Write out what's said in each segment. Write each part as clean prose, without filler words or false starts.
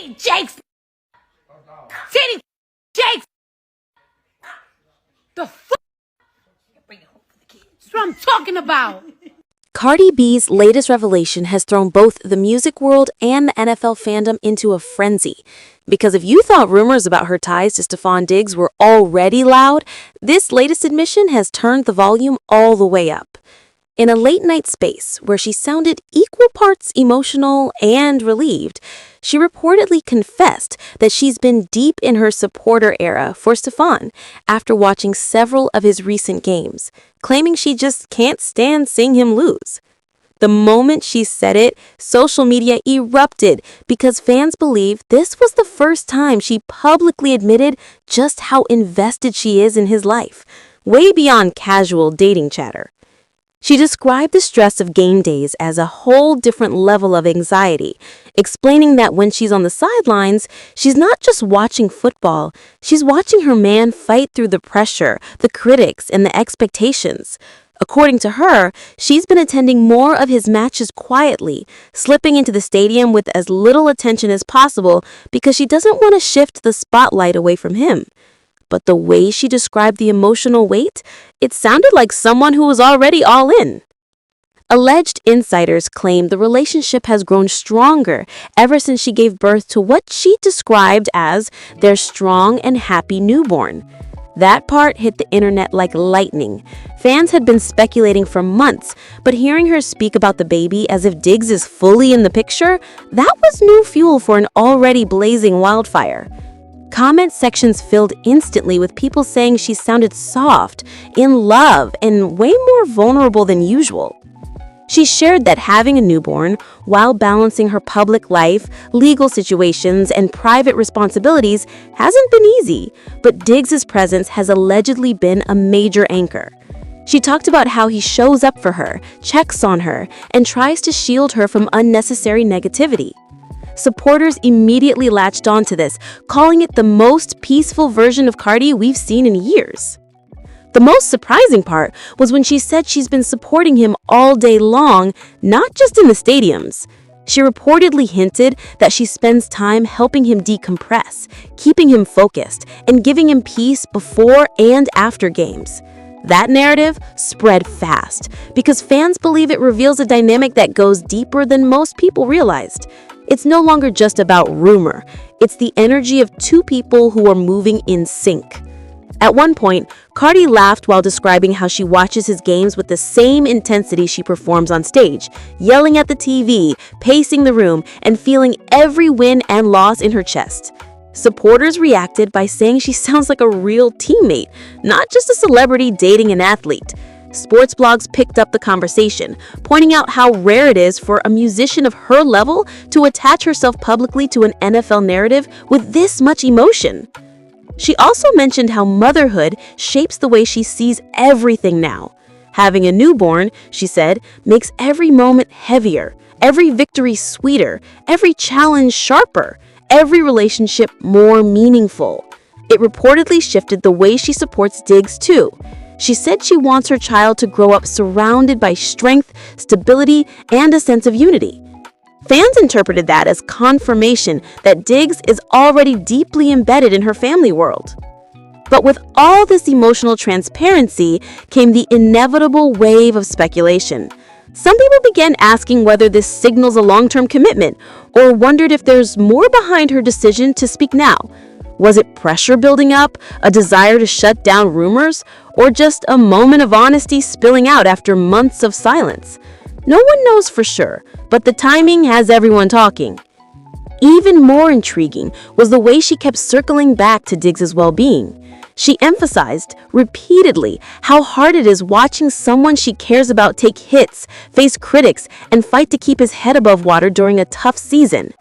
Titty Jakes. Titty Jakes. The fuck? That's what I'm talking about. Cardi B's latest revelation has thrown both the music world and the NFL fandom into a frenzy. Because if you thought rumors about her ties to Stefon Diggs were already loud, this latest admission has turned the volume all the way up. In a late-night space where she sounded equal parts emotional and relieved, she reportedly confessed that she's been deep in her supporter era for Stefon after watching several of his recent games, claiming she just can't stand seeing him lose. The moment she said it, social media erupted because fans believe this was the first time she publicly admitted just how invested she is in his life, way beyond casual dating chatter. She described the stress of game days as a whole different level of anxiety, explaining that when she's on the sidelines, she's not just watching football, she's watching her man fight through the pressure, the critics, and the expectations. According to her, she's been attending more of his matches quietly, slipping into the stadium with as little attention as possible because she doesn't want to shift the spotlight away from him. But the way she described the emotional weight, it sounded like someone who was already all in. Alleged insiders claim the relationship has grown stronger ever since she gave birth to what she described as their strong and happy newborn. That part hit the internet like lightning. Fans had been speculating for months, but hearing her speak about the baby as if Diggs is fully in the picture, that was new fuel for an already blazing wildfire. Comment sections filled instantly with people saying she sounded soft, in love, and way more vulnerable than usual. She shared that having a newborn, while balancing her public life, legal situations, and private responsibilities, hasn't been easy, but Diggs' presence has allegedly been a major anchor. She talked about how he shows up for her, checks on her, and tries to shield her from unnecessary negativity. Supporters immediately latched onto this, calling it the most peaceful version of Cardi we've seen in years. The most surprising part was when she said she's been supporting him all day long, not just in the stadiums. She reportedly hinted that she spends time helping him decompress, keeping him focused, and giving him peace before and after games. That narrative spread fast because fans believe it reveals a dynamic that goes deeper than most people realized. It's no longer just about rumor. It's the energy of two people who are moving in sync. At one point, Cardi laughed while describing how she watches his games with the same intensity she performs on stage, yelling at the TV, pacing the room, and feeling every win and loss in her chest. Supporters reacted by saying she sounds like a real teammate, not just a celebrity dating an athlete. Sports blogs picked up the conversation, pointing out how rare it is for a musician of her level to attach herself publicly to an NFL narrative with this much emotion. She also mentioned how motherhood shapes the way she sees everything now. Having a newborn, she said, makes every moment heavier, every victory sweeter, every challenge sharper, every relationship more meaningful. It reportedly shifted the way she supports Diggs too. She said she wants her child to grow up surrounded by strength, stability, and a sense of unity. Fans interpreted that as confirmation that Diggs is already deeply embedded in her family world. But with all this emotional transparency came the inevitable wave of speculation. Some people began asking whether this signals a long-term commitment or wondered if there's more behind her decision to speak now. Was it pressure building up, a desire to shut down rumors, or just a moment of honesty spilling out after months of silence? No one knows for sure, but the timing has everyone talking. Even more intriguing was the way she kept circling back to Diggs' well-being. She emphasized repeatedly how hard it is watching someone she cares about take hits, face critics, and fight to keep his head above water during a tough season.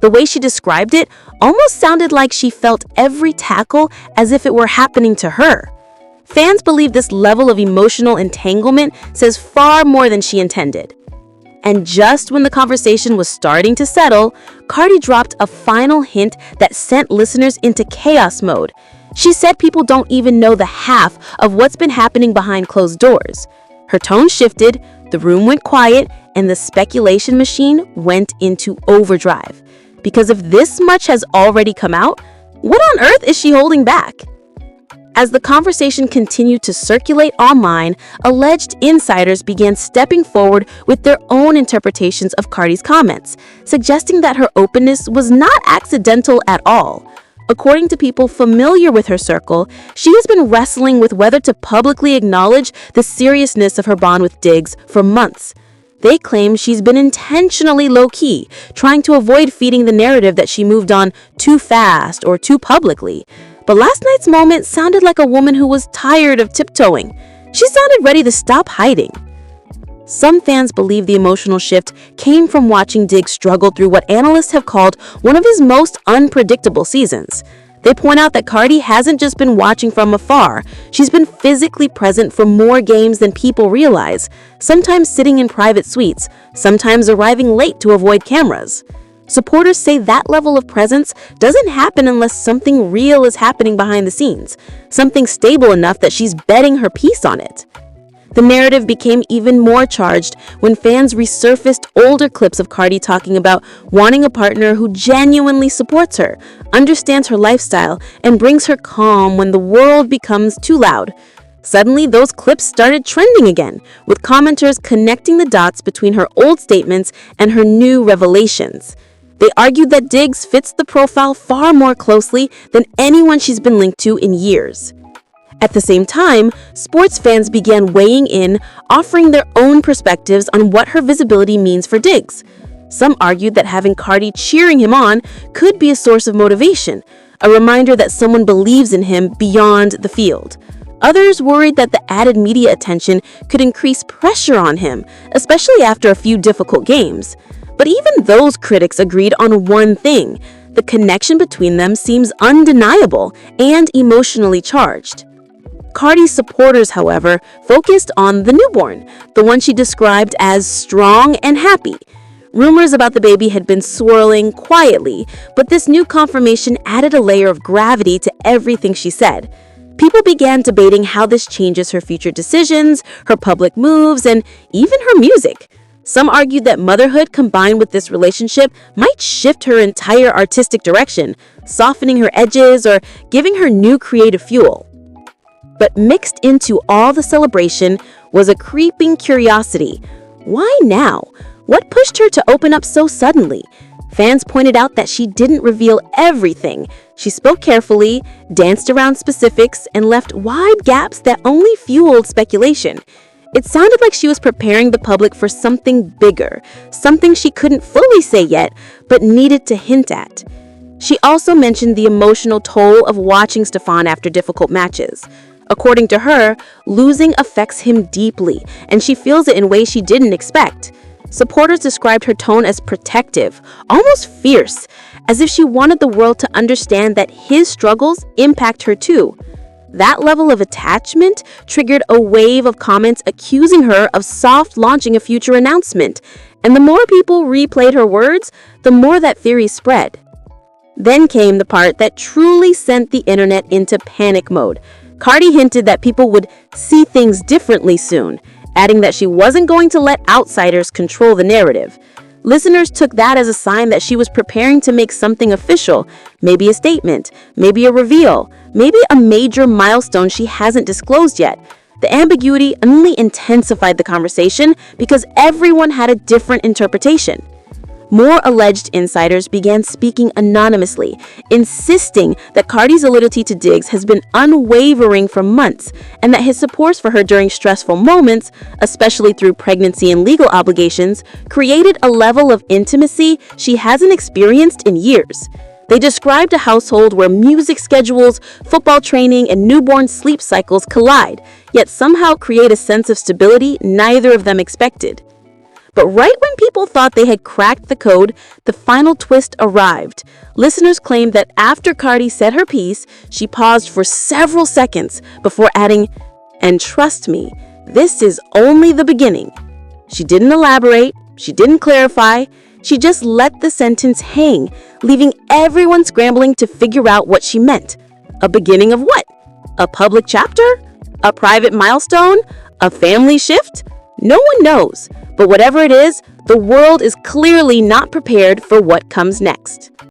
The way she described it almost sounded like she felt every tackle as if it were happening to her. Fans believe this level of emotional entanglement says far more than she intended. And just when the conversation was starting to settle, Cardi dropped a final hint that sent listeners into chaos mode. She said people don't even know the half of what's been happening behind closed doors. Her tone shifted, the room went quiet, and the speculation machine went into overdrive. Because if this much has already come out, what on earth is she holding back? As the conversation continued to circulate online, alleged insiders began stepping forward with their own interpretations of Cardi's comments, suggesting that her openness was not accidental at all. According to people familiar with her circle, she has been wrestling with whether to publicly acknowledge the seriousness of her bond with Diggs for months. They claim she's been intentionally low-key, trying to avoid feeding the narrative that she moved on too fast or too publicly. But last night's moment sounded like a woman who was tired of tiptoeing. She sounded ready to stop hiding. Some fans believe the emotional shift came from watching Diggs struggle through what analysts have called one of his most unpredictable seasons. They point out that Cardi hasn't just been watching from afar, she's been physically present for more games than people realize, sometimes sitting in private suites, sometimes arriving late to avoid cameras. Supporters say that level of presence doesn't happen unless something real is happening behind the scenes, something stable enough that she's betting her piece on it. The narrative became even more charged when fans resurfaced older clips of Cardi talking about wanting a partner who genuinely supports her, understands her lifestyle, and brings her calm when the world becomes too loud. Suddenly, those clips started trending again, with commenters connecting the dots between her old statements and her new revelations. They argued that Diggs fits the profile far more closely than anyone she's been linked to in years. At the same time, sports fans began weighing in, offering their own perspectives on what her visibility means for Diggs. Some argued that having Cardi cheering him on could be a source of motivation, a reminder that someone believes in him beyond the field. Others worried that the added media attention could increase pressure on him, especially after a few difficult games. But even those critics agreed on one thing: the connection between them seems undeniable and emotionally charged. Cardi's supporters, however, focused on the newborn, the one she described as strong and happy. Rumors about the baby had been swirling quietly, but this new confirmation added a layer of gravity to everything she said. People began debating how this changes her future decisions, her public moves, and even her music. Some argued that motherhood combined with this relationship might shift her entire artistic direction, softening her edges or giving her new creative fuel. But mixed into all the celebration was a creeping curiosity. Why now? What pushed her to open up so suddenly? Fans pointed out that she didn't reveal everything. She spoke carefully, danced around specifics, and left wide gaps that only fueled speculation. It sounded like she was preparing the public for something bigger, something she couldn't fully say yet, but needed to hint at. She also mentioned the emotional toll of watching Stefon after difficult matches. According to her, losing affects him deeply, and she feels it in ways she didn't expect. Supporters described her tone as protective, almost fierce, as if she wanted the world to understand that his struggles impact her too. That level of attachment triggered a wave of comments accusing her of soft-launching a future announcement, and the more people replayed her words, the more that theory spread. Then came the part that truly sent the internet into panic mode. Cardi hinted that people would see things differently soon, adding that she wasn't going to let outsiders control the narrative. Listeners took that as a sign that she was preparing to make something official, maybe a statement, maybe a reveal, maybe a major milestone she hasn't disclosed yet. The ambiguity only intensified the conversation because everyone had a different interpretation. More alleged insiders began speaking anonymously, insisting that Cardi's loyalty to Diggs has been unwavering for months, and that his support for her during stressful moments, especially through pregnancy and legal obligations, created a level of intimacy she hasn't experienced in years. They described a household where music schedules, football training, and newborn sleep cycles collide, yet somehow create a sense of stability neither of them expected. But right when people thought they had cracked the code, the final twist arrived. Listeners claimed that after Cardi said her piece, she paused for several seconds before adding, "And trust me, this is only the beginning." She didn't elaborate, she didn't clarify, she just let the sentence hang, leaving everyone scrambling to figure out what she meant. A beginning of what? A public chapter? A private milestone? A family shift? No one knows, but whatever it is, the world is clearly not prepared for what comes next.